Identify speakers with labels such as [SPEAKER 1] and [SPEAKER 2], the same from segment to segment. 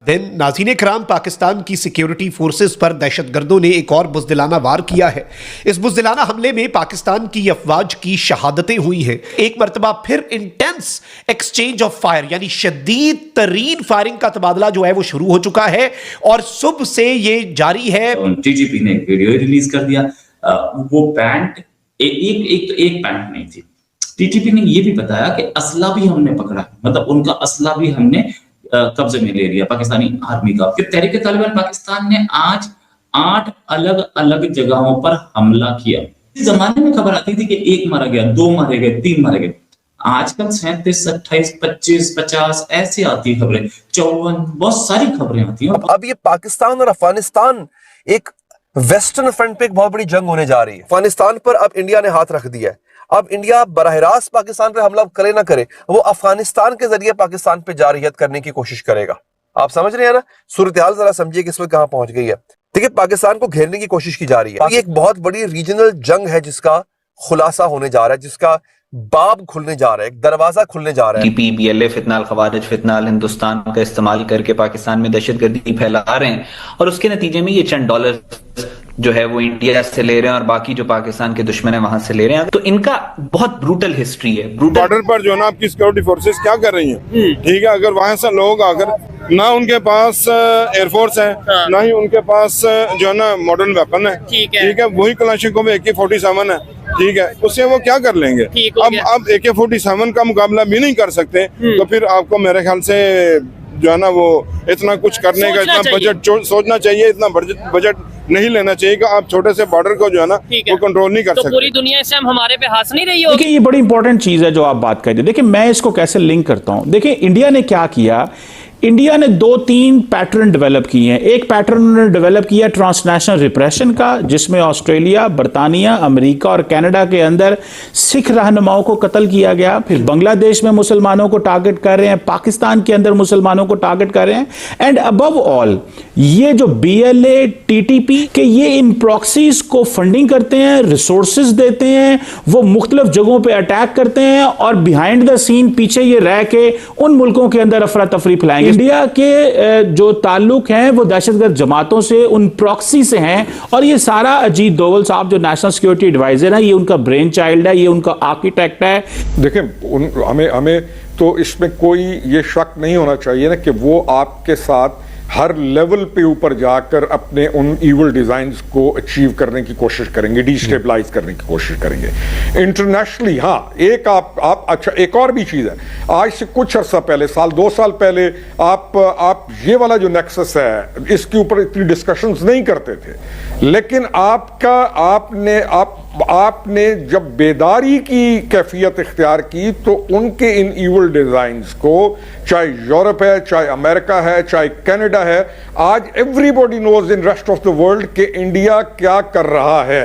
[SPEAKER 1] दिन नाज़रीन कराम, पाकिस्तान की सिक्योरिटी फोर्सेस पर दहशतगर्दों ने एक और बुज़दिलाना वार किया है। इस बुज़दिलाना हमले में पाकिस्तान की अफवाज की शहादतें हुई हैं। एक मरतबा फिर इंटेंस एक्सचेंज ऑफ फायर यानी शदीद तरीन फायरिंग का तबादला जो है वो शुरू हो चुका है और सुबह से ये जारी है।
[SPEAKER 2] टीटीपी ने वीडियो रिलीज कर दिया। वो पैंट एक पैंट नहीं थी। टीटीपी ने ये भी बताया कि असला भी हमने पकड़ा, मतलब उनका असला भी हमने कब्जे में ले लिया पाकिस्तानी आर्मी का। फिर तहरीक तालिबान पाकिस्तान ने आज 8 अलग अलग जगहों पर हमला किया। इस जमाने में खबर आती थी कि 1 मारा गया, 2 मारे गए, 3 मारे गए। आजकल 37, 28, 25, 50 ऐसी आती है खबरें, 54, बहुत सारी खबरें आती हैं।
[SPEAKER 3] अब ये पाकिस्तान और अफगानिस्तान एक वेस्टर्न फ्रंट पे एक बहुत बड़ी जंग होने जा रही है। अफगानिस्तान पर अब इंडिया ने हाथ रख दिया है। अब इंडिया बराह रास्त पाकिस्तान पे हमला करे ना करे, वो अफगानिस्तान के जरिए पाकिस्तान पे जारहियत करने की कोशिश करेगा। आप समझ रहे हैं ना, सूरत हाल जरा समझिए कि इसमें कहां पहुंच गई है। देखिए, पाकिस्तान को घेरने की कोशिश की जा रही है। ये एक बहुत बड़ी रीजनल जंग है जिसका खुलासा होने जा रहा है, जिसका बाब खुलने जा रहा है, एक दरवाजा खुलने जा रहा है।
[SPEAKER 4] टीपी, बीएलए, फितनाल खवारिज, फितनाल हिंदुस्तान का इस्तेमाल करके पाकिस्तान में दहशतगर्दी फैला रहे हैं और उसके नतीजे में ये चंद डॉलर जो है वो इंडिया से ले रहे हैं और बाकी जो पाकिस्तान के दुश्मन है वहां से ले रहे हैं। तो इनका बहुत ब्रूटल हिस्ट्री है।
[SPEAKER 5] बॉर्डर पर जो है ना आपकी सिक्योरिटी फोर्सेस क्या कर रही हैं, ठीक है। अगर वहां से लोग आकर ना उनके पास एयरफोर्स है, ना ही उनके पास जो है ना मॉडर्न वेपन है, ठीक है, वही कलाशिकोव AK-47 है, ठीक है, उससे वो क्या कर लेंगे। अब AK-47 का मुकाबला भी नहीं कर सकते, तो फिर आपको मेरे ख्याल से जो है ना वो इतना कुछ करने का इतना बजट सोचना चाहिए, इतना बजट नहीं लेना चाहिए कि आप छोटे से बॉर्डर को जो है ना वो कंट्रोल नहीं कर सकते।
[SPEAKER 6] पूरी दुनिया से हम हमारे पे हाथ नहीं रही होगी।
[SPEAKER 7] देखिए, ये बड़ी इंपॉर्टेंट चीज है जो आप बात कर रहे हैं। देखिए, मैं इसको कैसे लिंक करता हूं। देखिए, इंडिया ने क्या किया, इंडिया ने 2-3 पैटर्न डेवलप किए हैं। एक पैटर्न उन्होंने डेवलप किया ट्रांसनेशनल रिप्रेशन का, जिसमें ऑस्ट्रेलिया, बर्तानिया, अमेरिका और कनाडा के अंदर सिख रहनुमाओं को कत्ल किया गया। फिर बांग्लादेश में मुसलमानों को टारगेट कर रहे हैं, पाकिस्तान के अंदर मुसलमानों को टारगेट कर रहे हैं। एंड अबव ऑल ये जो BLA, TTP के ये इन प्रॉक्सीज को फंडिंग करते हैं, रिसोर्सेज देते हैं, वो मुख्तलिफ जगहों पे अटैक करते हैं और बिहाइंड द सीन पीछे ये रह के उन मुल्कों के अंदर अफरा तफरी फैलाएंगे। इंडिया के जो ताल्लुक हैं वो दहशतगर्द जमातों से, उन प्रॉक्सी से हैं और ये सारा अजीत डोवल साहब जो नेशनल सिक्योरिटी एडवाइजर है, ये उनका ब्रेन चाइल्ड है, ये उनका आर्किटेक्ट है।
[SPEAKER 8] देखिए, हमें तो इसमें कोई ये शक नहीं होना चाहिए ना कि वो आपके साथ हर लेवल पे ऊपर जाकर अपने उन इविल डिजाइन्स को अचीव करने की कोशिश करेंगे, डिस्टेबलाइज करने की कोशिश करेंगे इंटरनेशनली। हाँ, एक आप अच्छा, एक और भी चीज है, आज से कुछ अर्सा पहले, 1-2 साल पहले आप ये वाला जो नेक्सस है इसके ऊपर इतनी डिस्कशंस नहीं करते थे, लेकिन आपने जब बेदारी की कैफियत इख्तियार की तो उनके इन इविल डिजाइन्स को, चाहे यूरोप है, चाहे अमेरिका है, चाहे कनाडा है, आज everybody knows in rest of the world कि इंडिया क्या कर रहा है,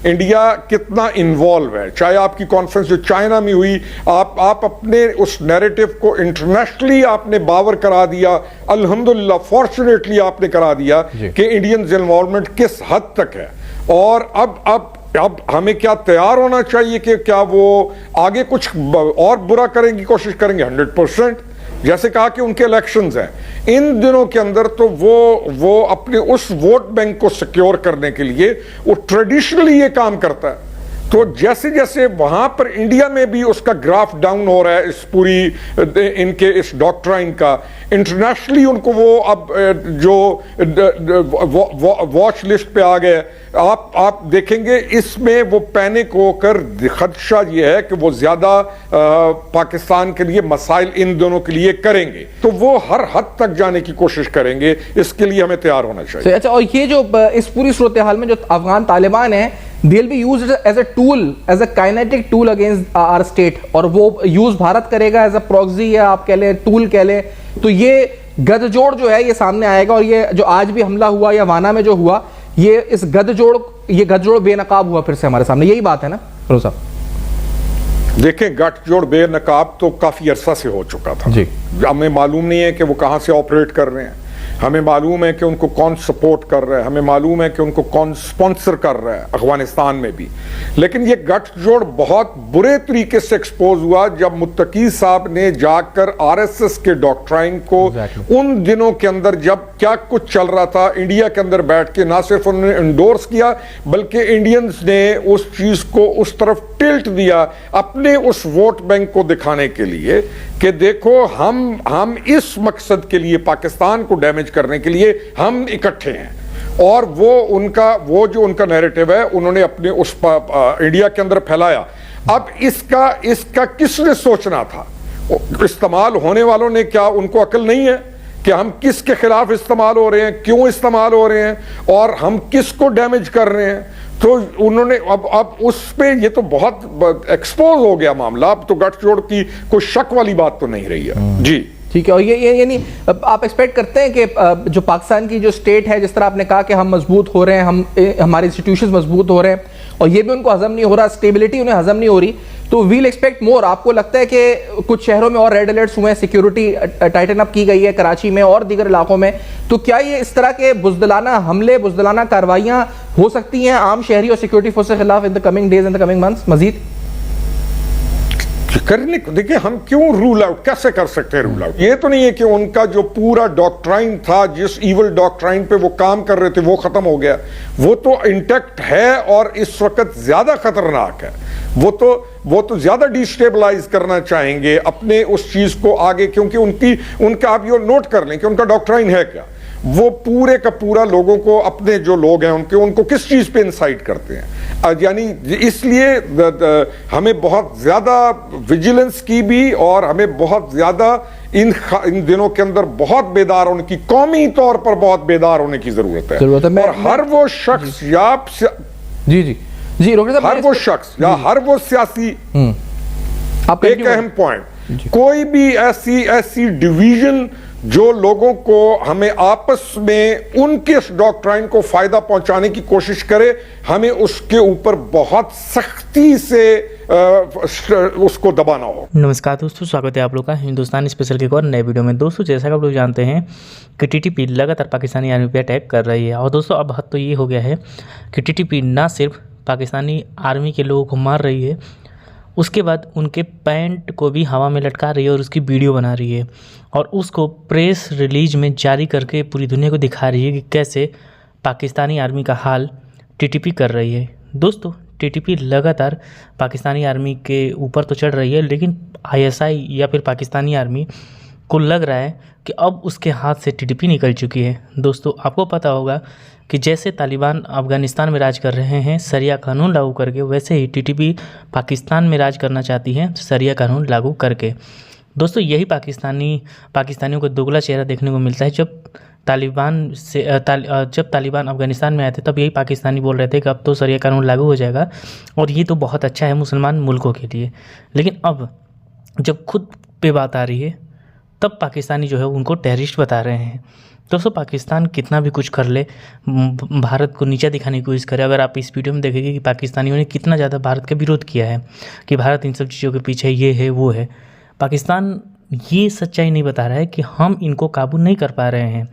[SPEAKER 8] इंडिया कितना इन्वॉल्व है। चाहे आपकी कॉन्फ्रेंस जो चाइना में हुई, आप अपने उस नैरेटिव को इंटरनेशनली आपने बावर करा दिया, अल्हम्दुलिल्लाह, फॉर्चुनेटली आपने करा दिया कि इंडियंस इन्वॉल्वमेंट किस हद तक है। और अब हमें क्या तैयार होना चाहिए कि क्या वो आगे कुछ और बुरा करने की कोशिश करेंगे? 100%। जैसे कहा कि उनके इलेक्शंस हैं इन दिनों के अंदर, तो वो अपने उस वोट बैंक को सिक्योर करने के लिए वो ट्रेडिशनली ये काम करता है। तो जैसे जैसे वहां पर इंडिया में भी उसका ग्राफ डाउन हो रहा है, इस पूरी इनके इस डॉक्ट्राइन का, इंटरनेशनली उनको वो अब जो वॉच लिस्ट पे आ गए, आप देखेंगे इसमें वो पैनिक होकर खदशा ये है कि वो ज्यादा पाकिस्तान के लिए मसाइल इन दोनों के लिए करेंगे, तो वो हर हद तक जाने की कोशिश करेंगे। इसके लिए हमें तैयार होना चाहिए।
[SPEAKER 9] अच्छा, और ये जो इस पूरी सूरत हाल में जो अफगान तालिबान है, they'll be used as a tool, as a kinetic tool against our state, और वो यूज भारत करेगा एज अ प्रॉक्सी या आप कह लें टूल कह लें। तो ये गठजोड़ जो है ये सामने आएगा और ये जो आज भी हमला हुआ या वाना में जो हुआ, ये गठजोड़ बेनकाब हुआ फिर से हमारे सामने। यही बात है ना फरूख साहब?
[SPEAKER 8] देखें, गठजोड़ बेनकाब तो काफी अरसा से हो चुका था जी। हमें मालूम नहीं है कि वो कहां से ऑपरेट कर रहे हैं, हमें मालूम है कि उनको कौन सपोर्ट कर रहा है, हमें मालूम है कि उनको कौन स्पॉन्सर कर रहा है अफगानिस्तान में भी। लेकिन ये गठजोड़ बहुत बुरे तरीके से एक्सपोज हुआ जब मुत्तकी साहब ने जाकर आरएसएस के डॉक्ट्राइन को उन दिनों के अंदर जब क्या कुछ चल रहा था इंडिया के अंदर बैठ के ना सिर्फ उन्होंने इंडोर्स किया बल्कि इंडियंस ने उस चीज को उस तरफ टिल्ट दिया अपने उस वोट बैंक को दिखाने के लिए कि देखो हम इस मकसद के लिए पाकिस्तान को डैमेज करने के लिए हम इकट्ठे हैं। और वो जो उनका नैरेटिव है उन्होंने अपने उस इंडिया के अंदर फैलाया। अब इसका किसने सोचना था? इस्तेमाल होने वालों ने क्या उनको अकल नहीं है कि हम किसके खिलाफ इस्तेमाल हो रहे हैं, क्यों इस्तेमाल हो रहे हैं और हम किसको डैमेज कर रहे हैं? तो उन्होंने अब उस पे ये तो बहुत एक्सपोज हो गया मामला। अब तो गठजोड़ की कोई शक वाली बात तो नहीं रही है। जी
[SPEAKER 9] ठीक है। और ये यानी आप एक्सपेक्ट करते हैं कि जो पाकिस्तान की जो स्टेट है, जिस तरह आपने कहा कि हम मजबूत हो रहे हैं, हमारे इंस्टीट्यूशंस मजबूत हो रहे हैं और ये भी उनको हजम नहीं हो रहा, स्टेबिलिटी उन्हें हजम नहीं हो रही, तो वील एक्सपेक्ट मोर। आपको लगता है कि कुछ शहरों में और रेड अलर्ट्स हुए हैं, सिक्योरिटी टाइटन अप की गई है कराची में और दीगर इलाकों में, तो क्या ये इस तरह के बुजदिलाना हमले, बुजदिलाना कार्रवाइयां हो सकती हैं आम शहरी और सिक्योरिटी फोर्स के खिलाफ in the coming days, in the coming months मजीद?
[SPEAKER 8] करने को देखिए, हम क्यों रूल आउट, कैसे कर सकते हैं रूल आउट? ये तो नहीं है कि उनका जो पूरा डॉक्ट्राइन था, जिस इवल डॉक्ट्राइन पे वो काम कर रहे थे, वो खत्म हो गया। वो तो इंटैक्ट है और इस वक्त ज्यादा खतरनाक है। वो तो ज्यादा डिस्टेबलाइज करना चाहेंगे अपने उस चीज को आगे, क्योंकि उनका आप ये नोट कर लें कि उनका डॉक्ट्राइन है क्या। वो पूरे का पूरा लोगों को, अपने जो लोग हैं उनको किस चीज पे इंसाइट करते हैं। यानी इसलिए हमें बहुत ज्यादा विजिलेंस की भी और हमें बहुत ज्यादा इन दिनों के अंदर बहुत बेदार होने की, कौमी तौर पर बहुत बेदार होने की जरूरत है। और हर वो शख्स या
[SPEAKER 9] जी डॉक्टर साहब,
[SPEAKER 8] हर वो शख्स या हर वो सियासी, एक अहम पॉइंट, कोई भी ऐसी डिवीजन जो लोगों को, हमें आपस में उनके डॉक्ट्राइन को फायदा पहुंचाने की कोशिश करे, हमें उसके ऊपर बहुत सख्ती से उसको दबाना हो।
[SPEAKER 10] नमस्कार दोस्तों, स्वागत है आप लोग का हिंदुस्तान स्पेशल के एक और नए वीडियो में। दोस्तों, जैसा कि आप लोग जानते हैं कि टीटीपी लगातार पाकिस्तानी आर्मी पे अटैक कर रही है। और दोस्तों, अब हद तो ये हो गया है कि टीटीपी ना सिर्फ पाकिस्तानी आर्मी के लोगों को मार रही है, उसके बाद उनके पैंट को भी हवा में लटका रही है और उसकी वीडियो बना रही है और उसको प्रेस रिलीज में जारी करके पूरी दुनिया को दिखा रही है कि कैसे पाकिस्तानी आर्मी का हाल टीटीपी कर रही है। दोस्तों, टीटीपी लगातार पाकिस्तानी आर्मी के ऊपर तो चढ़ रही है, लेकिन आईएसआई या फिर पाकिस्तानी आर्मी को लग रहा है कि अब उसके हाथ से टीटीपी निकल चुकी है। दोस्तों, आपको पता होगा कि जैसे तालिबान अफ़गानिस्तान में राज कर रहे हैं शरिया कानून लागू करके, वैसे ही टीटीपी पाकिस्तान में राज करना चाहती है शरिया कानून लागू करके। दोस्तों, यही पाकिस्तानियों को दोगला चेहरा देखने को मिलता है। जब तालिबान अफ़गानिस्तान में आए थे, तब यही पाकिस्तानी बोल रहे थे कि अब तो शरिया कानून लागू हो जाएगा और ये तो बहुत अच्छा है मुसलमान मुल्कों के लिए। लेकिन अब जब खुद पे बात आ रही है, तब पाकिस्तानी जो है उनको टेररिस्ट बता रहे हैं। दोस्तों, पाकिस्तान कितना भी कुछ कर ले, भारत को नीचा दिखाने की कोशिश करे, अगर आप इस वीडियो में देखेंगे कि पाकिस्तानियों ने कितना ज़्यादा भारत का विरोध किया है कि भारत इन सब चीज़ों के पीछे ये है वो है, पाकिस्तान ये सच्चाई नहीं बता रहा है कि हम इनको काबू नहीं कर पा रहे हैं।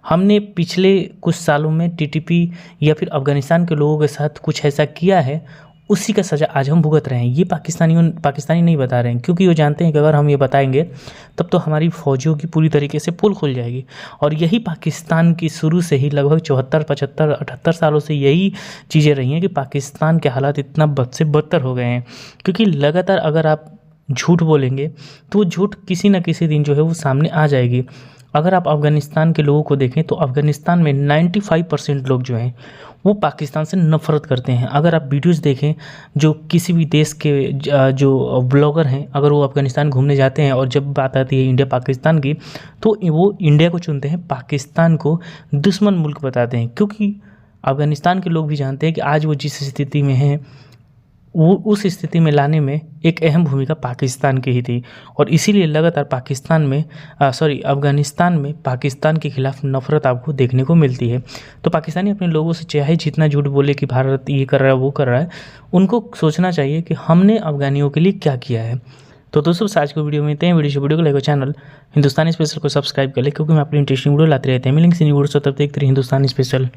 [SPEAKER 10] हमने पिछले कुछ सालों में टीटीपी या फिर अफ़गानिस्तान के लोगों के साथ कुछ ऐसा किया है, उसी का सज़ा आज हम भुगत रहे हैं। ये पाकिस्तानी नहीं बता रहे हैं, क्योंकि वो जानते हैं कि अगर हम ये बताएंगे तब तो हमारी फ़ौजियों की पूरी तरीके से पोल खुल जाएगी। और यही पाकिस्तान की शुरू से ही लगभग 74, 75, 78 सालों से यही चीज़ें रही हैं कि पाकिस्तान के हालात इतना बद से बदतर हो गए हैं। क्योंकि लगातार अगर आप झूठ बोलेंगे तो वो झूठ किसी न किसी दिन जो है वो सामने आ जाएगी। अगर आप अफ़गानिस्तान के लोगों को देखें तो अफ़गानिस्तान में 95% लोग जो हैं वो पाकिस्तान से नफ़रत करते हैं। अगर आप वीडियोस देखें, जो किसी भी देश के जो ब्लॉगर हैं, अगर वो अफ़गानिस्तान घूमने जाते हैं और जब बात आती है इंडिया पाकिस्तान की, तो वो इंडिया को चुनते हैं, पाकिस्तान को दुश्मन मुल्क बताते हैं। क्योंकि अफ़गानिस्तान के लोग भी जानते हैं कि आज वो जिस स्थिति में हैं, वो उस स्थिति में लाने में एक अहम भूमिका पाकिस्तान की ही थी। और इसीलिए लगातार अफ़गानिस्तान में पाकिस्तान के खिलाफ नफ़रत आपको देखने को मिलती है। तो पाकिस्तानी अपने लोगों से चाहे जितना झूठ बोले कि भारत ये कर रहा है वो कर रहा है, उनको सोचना चाहिए कि हमने अफ़गानियों के लिए क्या किया है। तो दोस्तों आज को वीडियो में मिलते हैं। वीडियो को लाइक चैनल हिंदुस्तानी स्पेशल को सब्सक्राइब कर ले, क्योंकि मैं अपनी इंटरेस्टिंग वीडियो लाते रहते हैं। मिलेंगे वीडियो, तब तक हिंदुस्तानी स्पेशल।